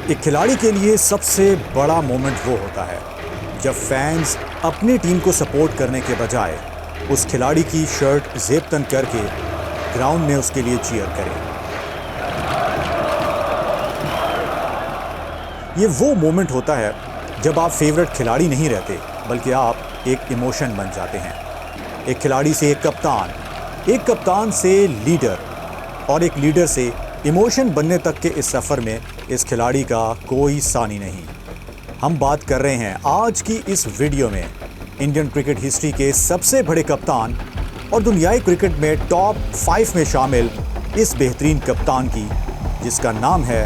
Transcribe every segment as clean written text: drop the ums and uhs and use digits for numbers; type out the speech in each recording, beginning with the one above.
एक खिलाड़ी के लिए सबसे बड़ा मोमेंट वो होता है जब फैंस अपनी टीम को सपोर्ट करने के बजाय उस खिलाड़ी की शर्ट जेब तन करके ग्राउंड में उसके लिए चीयर करें। ये वो मोमेंट होता है जब आप फेवरेट खिलाड़ी नहीं रहते बल्कि आप एक इमोशन बन जाते हैं। एक खिलाड़ी से एक कप्तान से लीडर और एक लीडर से इमोशन बनने तक के इस सफ़र में इस खिलाड़ी का कोई सानी नहीं। हम बात कर रहे हैं आज की इस वीडियो में इंडियन क्रिकेट हिस्ट्री के सबसे बड़े कप्तान और दुनियाई क्रिकेट में टॉप 5 में शामिल इस बेहतरीन कप्तान की, जिसका नाम है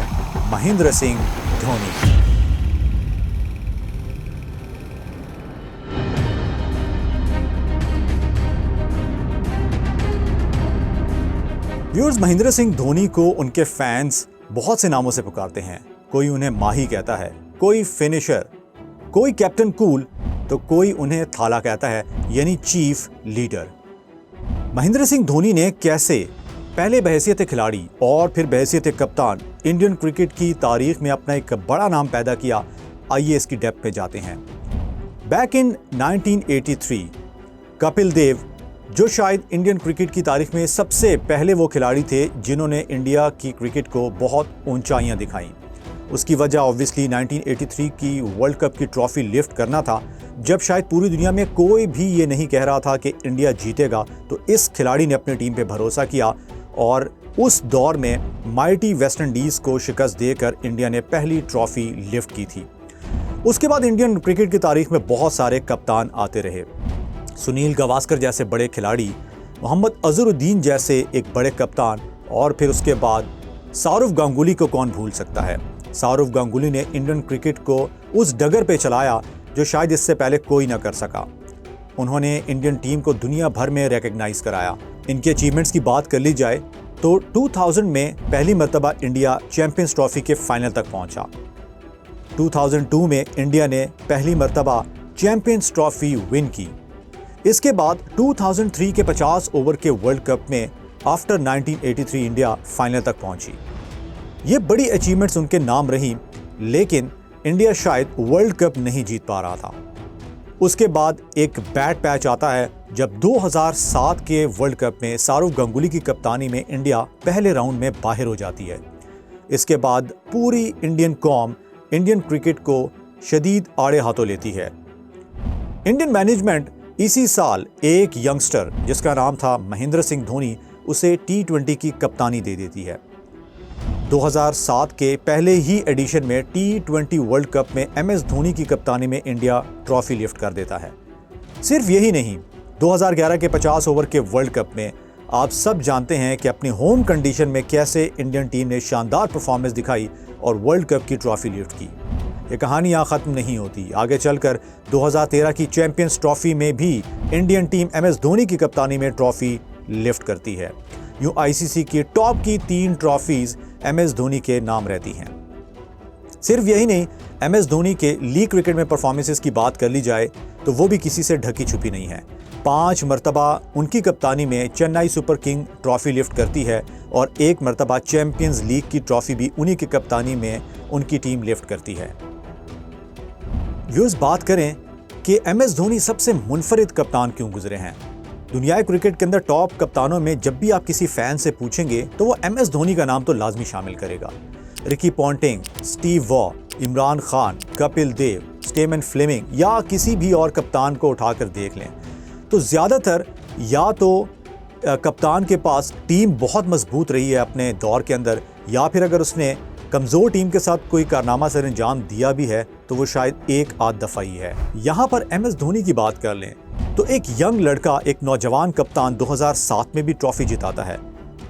महेंद्र सिंह धोनी। व्यूअर्स, महेंद्र सिंह धोनी को उनके फैंस बहुत से नामों से पुकारते हैं। कोई उन्हें माही कहता है, कोई फिनिशर, कोई कैप्टन कूल, तो कोई उन्हें थाला कहता है, यानी चीफ लीडर। महेंद्र सिंह धोनी ने कैसे पहले बहैसियत खिलाड़ी और फिर बहैसियत कप्तान इंडियन क्रिकेट की तारीख में अपना एक बड़ा नाम पैदा किया, आइए इसकी डेप्थ पे जाते हैं। बैक इन 1983 कपिल देव, जो शायद इंडियन क्रिकेट की तारीख में सबसे पहले वो खिलाड़ी थे जिन्होंने इंडिया की क्रिकेट को बहुत ऊंचाइयां दिखाई। उसकी वजह ऑब्वियसली 1983 की वर्ल्ड कप की ट्रॉफी लिफ्ट करना था, जब शायद पूरी दुनिया में कोई भी ये नहीं कह रहा था कि इंडिया जीतेगा। तो इस खिलाड़ी ने अपनी टीम पे भरोसा किया और उस दौर में माइटी वेस्ट इंडीज़ को शिकस्त देकर इंडिया ने पहली ट्रॉफी लिफ्ट की थी। उसके बाद इंडियन क्रिकेट की तारीख में बहुत सारे कप्तान आते रहे। सुनील गावस्कर जैसे बड़े खिलाड़ी, मोहम्मद अजहरुद्दीन जैसे एक बड़े कप्तान, और फिर उसके बाद सौरव गांगुली को कौन भूल सकता है। सौरव गांगुली ने इंडियन क्रिकेट को उस डगर पे चलाया जो शायद इससे पहले कोई ना कर सका। उन्होंने इंडियन टीम को दुनिया भर में रिकॉग्नाइज कराया। इनके अचीवमेंट्स की बात कर ली जाए तो 2000 में पहली मर्तबा इंडिया चैंपियंस ट्रॉफी के फाइनल तक पहुंचा। 2002 में इंडिया ने पहली मर्तबा चैंपियंस ट्रॉफी विन की। इसके बाद 2003 के 50 ओवर के वर्ल्ड कप में आफ्टर 1983 इंडिया फाइनल तक पहुंची। ये बड़ी अचीवमेंट्स उनके नाम रही, लेकिन इंडिया शायद वर्ल्ड कप नहीं जीत पा रहा था। उसके बाद एक बैड पैच आता है जब 2007 के वर्ल्ड कप में सौरव गांगुली की कप्तानी में इंडिया पहले राउंड में बाहर हो जाती है। इसके बाद पूरी इंडियन कौम इंडियन क्रिकेट को शदीद आड़े हाथों लेती है। इंडियन मैनेजमेंट इसी साल एक यंगस्टर जिसका नाम था महेंद्र सिंह धोनी, उसे T20 की कप्तानी दे देती है। 2007 के पहले ही एडिशन में T20 वर्ल्ड कप में MS धोनी की कप्तानी में इंडिया ट्रॉफी लिफ्ट कर देता है। सिर्फ यही नहीं, 2011 के 50 ओवर के वर्ल्ड कप में आप सब जानते हैं कि अपनी होम कंडीशन में कैसे इंडियन टीम ने शानदार परफॉर्मेंस दिखाई और वर्ल्ड कप की ट्रॉफी लिफ्ट की। ये कहानी यहाँ ख़त्म नहीं होती। आगे चलकर 2013 की चैंपियंस ट्रॉफी में भी इंडियन टीम MS धोनी की कप्तानी में ट्रॉफी लिफ्ट करती है। यूँ ICC की टॉप की 3 ट्रॉफीज MS धोनी के नाम रहती हैं। सिर्फ यही नहीं, MS धोनी के लीग क्रिकेट में परफॉर्मेंसेस की बात कर ली जाए तो वो भी किसी से ढकी छुपी नहीं है। 5 मरतबा उनकी कप्तानी में Chennai super king trophy lift करती है और 1 मरतबा चैंपियंस लीग की ट्रॉफी भी उन्हीं की कप्तानी में उनकी टीम लिफ्ट करती है। व्यूअर्स, बात करें कि MS धोनी सबसे मुनफरिद कप्तान क्यों गुजरे हैं। दुनियाई क्रिकेट के अंदर टॉप कप्तानों में जब भी आप किसी फैन से पूछेंगे तो वो MS धोनी का नाम तो लाजमी शामिल करेगा। Ricky Ponting, Steve Waugh, Imran Khan, Kapil Dev, Stephen Fleming या किसी भी और कप्तान को उठाकर देख लें तो ज़्यादातर या तो कप्तान के पास टीम बहुत मजबूत रही है अपने दौर के अंदर, या फिर अगर उसने कमज़ोर टीम के साथ कोई कारनामा सर अंजाम दिया भी है तो वो शायद एक आध दफ़ा ही है। यहाँ पर MS धोनी की बात कर लें तो एक यंग लड़का, एक नौजवान कप्तान 2007 में भी ट्रॉफी जिताता है।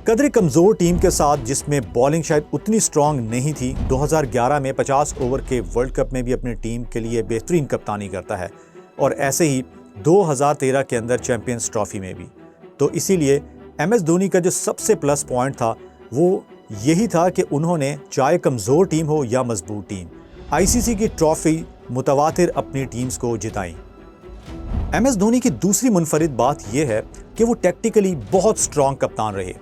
कदरे कमज़ोर टीम के साथ जिसमें बॉलिंग शायद उतनी स्ट्रॉन्ग नहीं थी, 2011 में 50 ओवर के वर्ल्ड कप में भी अपनी टीम के लिए बेहतरीन कप्तानी करता है और ऐसे ही 2013 के अंदर चैंपियंस ट्रॉफी में भी। तो इसीलिए MS धोनी का जो सबसे प्लस पॉइंट था वो यही था कि उन्होंने चाहे कमज़ोर टीम हो या मजबूत टीम, ICC की ट्रॉफी मुतवातिर अपनी टीम्स को जिताई। MS धोनी की दूसरी मुनफरिद बात यह है कि वो टैक्टिकली बहुत स्ट्रॉन्ग कप्तान रहे।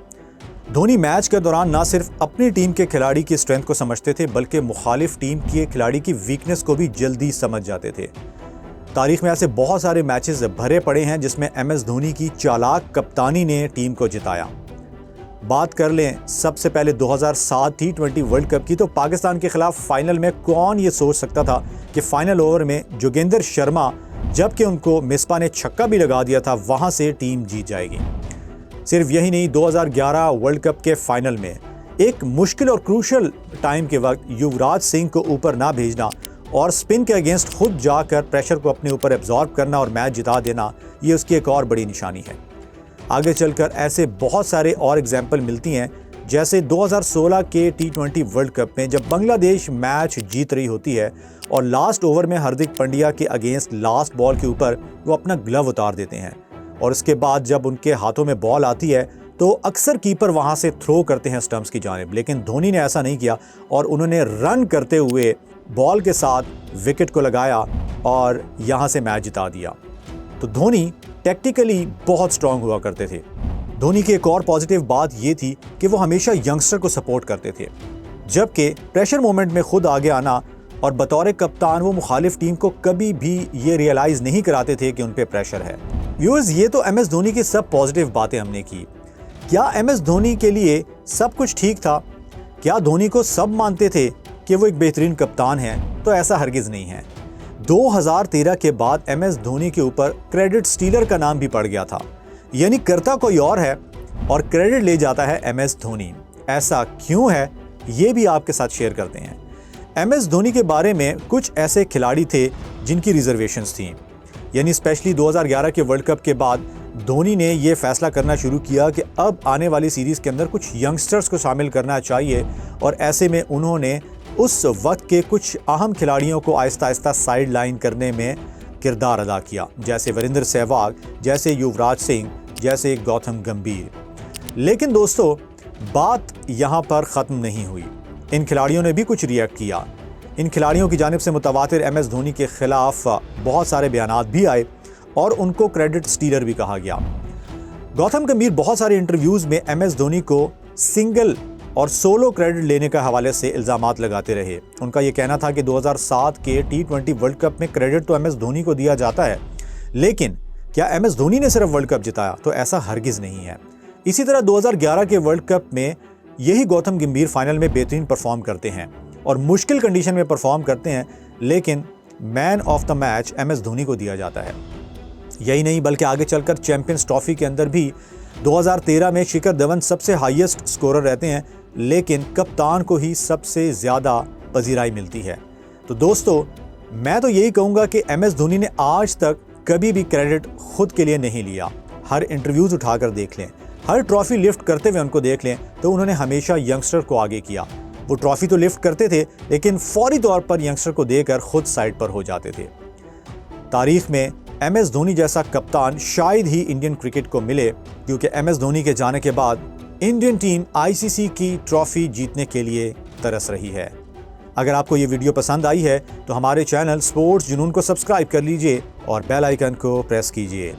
धोनी मैच के दौरान ना सिर्फ अपनी टीम के खिलाड़ी की स्ट्रेंथ को समझते थे बल्कि मुखालिफ टीम के खिलाड़ी की वीकनेस को भी जल्दी समझ जाते थे। तारीख में ऐसे बहुत सारे मैचेस भरे पड़े हैं जिसमें एमएस धोनी की चालाक कप्तानी ने टीम को जिताया। बात कर लें सबसे पहले 2007 T20 वर्ल्ड कप की, तो पाकिस्तान के खिलाफ फाइनल में कौन ये सोच सकता था कि फाइनल ओवर में जोगिंदर शर्मा, जबकि उनको मिसबा ने छक्का भी लगा दिया था, वहां से टीम जीत जाएगी। सिर्फ यही नहीं, 2011 वर्ल्ड कप के फाइनल में एक मुश्किल और क्रूशल टाइम के वक्त युवराज सिंह को ऊपर ना भेजना और स्पिन के अगेंस्ट खुद जाकर प्रेशर को अपने ऊपर एब्जॉर्ब करना और मैच जिता देना, ये उसकी एक और बड़ी निशानी है। आगे चलकर ऐसे बहुत सारे और एग्जाम्पल मिलती हैं, जैसे 2016 के T20 वर्ल्ड कप में जब बांग्लादेश मैच जीत रही होती है और लास्ट ओवर में हार्दिक पांड्या के अगेंस्ट लास्ट बॉल के ऊपर वो अपना ग्लव उतार देते हैं और उसके बाद जब उनके हाथों में बॉल आती है तो अक्सर कीपर वहां से थ्रो करते हैं स्टंप्स की जानिब, लेकिन धोनी ने ऐसा नहीं किया और उन्होंने रन करते हुए बॉल के साथ विकेट को लगाया और यहां से मैच जिता दिया। तो धोनी टैक्टिकली बहुत स्ट्रांग हुआ करते थे। धोनी की एक और पॉजिटिव बात यह थी कि वो हमेशा यंगस्टर को सपोर्ट करते थे, जबकि प्रेशर मोमेंट में खुद आगे आना और बतौर कप्तान वो मुखालिफ टीम को कभी भी ये रियलाइज नहीं कराते थे कि उन पे प्रेशर है। व्यूअर्स, ये तो एमएस धोनी की सब पॉजिटिव बातें हमने की। क्या एमएस धोनी के लिए सब कुछ ठीक था? क्या धोनी को सब मानते थे कि वो एक बेहतरीन कप्तान हैं? तो ऐसा हरगिज नहीं है। 2013 के बाद एमएस धोनी के ऊपर क्रेडिट स्टीलर का नाम भी पड़ गया था, यानी करता कोई और है और क्रेडिट ले जाता है एमएस धोनी। ऐसा क्यों है, ये भी आपके साथ शेयर करते हैं। एमएस धोनी के बारे में कुछ ऐसे खिलाड़ी थे जिनकी रिजर्वेशंस थी, यानी स्पेशली 2011 के वर्ल्ड कप के बाद धोनी ने यह फैसला करना शुरू किया कि अब आने वाली सीरीज़ के अंदर कुछ यंगस्टर्स को शामिल करना चाहिए और ऐसे में उन्होंने उस वक्त के कुछ अहम खिलाड़ियों को आहिस्ता आहिस्ता साइड लाइन करने में किरदार अदा किया, जैसे वीरेंद्र सहवाग, जैसे युवराज सिंह, जैसे गौतम गंभीर। लेकिन दोस्तों, बात यहाँ पर ख़त्म नहीं हुई। इन खिलाड़ियों ने भी कुछ रिएक्ट किया। इन खिलाड़ियों की जानिब से मुतवातिर एमएस धोनी के खिलाफ बहुत सारे बयानात भी आए और उनको क्रेडिट स्टीलर भी कहा गया। गौतम गंभीर बहुत सारे इंटरव्यूज़ में एमएस धोनी को सिंगल और सोलो क्रेडिट लेने का हवाले से इल्ज़ामात लगाते रहे। उनका ये कहना था कि 2007 के T20 वर्ल्ड कप में क्रेडिट तो एमएस धोनी को दिया जाता है, लेकिन क्या एमएस धोनी ने सिर्फ वर्ल्ड कप जिताया? तो ऐसा हरगिज़ नहीं है। इसी तरह 2011 के वर्ल्ड कप में यही गौतम गंभीर फाइनल में बेहतरीन परफॉर्म करते हैं और मुश्किल कंडीशन में परफॉर्म करते हैं, लेकिन man of the match MS Dhoni को दिया जाता है। यही नहीं बल्कि आगे चलकर चैंपियंस ट्रॉफी के अंदर भी 2013 में शिखर धवन सबसे हाईएस्ट स्कोरर रहते हैं, लेकिन कप्तान को ही सबसे ज़्यादा पजीराई मिलती है। तो दोस्तों, मैं तो यही कहूँगा कि एमएस धोनी ने आज तक कभी भी क्रेडिट खुद के लिए नहीं लिया। हर इंटरव्यूज़ उठाकर देख लें, हर ट्रॉफी लिफ्ट करते हुए उनको देख लें, तो उन्होंने हमेशा यंगस्टर को आगे किया। वो ट्रॉफी तो लिफ्ट करते थे, लेकिन फौरी तौर पर यंगस्टर को देकर खुद साइड पर हो जाते थे। तारीख में एमएस धोनी जैसा कप्तान शायद ही इंडियन क्रिकेट को मिले, क्योंकि एमएस धोनी के जाने के बाद इंडियन टीम आईसीसी की ट्रॉफी जीतने के लिए तरस रही है। अगर आपको ये वीडियो पसंद आई है तो हमारे चैनल स्पोर्ट्स जुनून को सब्सक्राइब कर लीजिए और बेल आइकन को प्रेस कीजिए।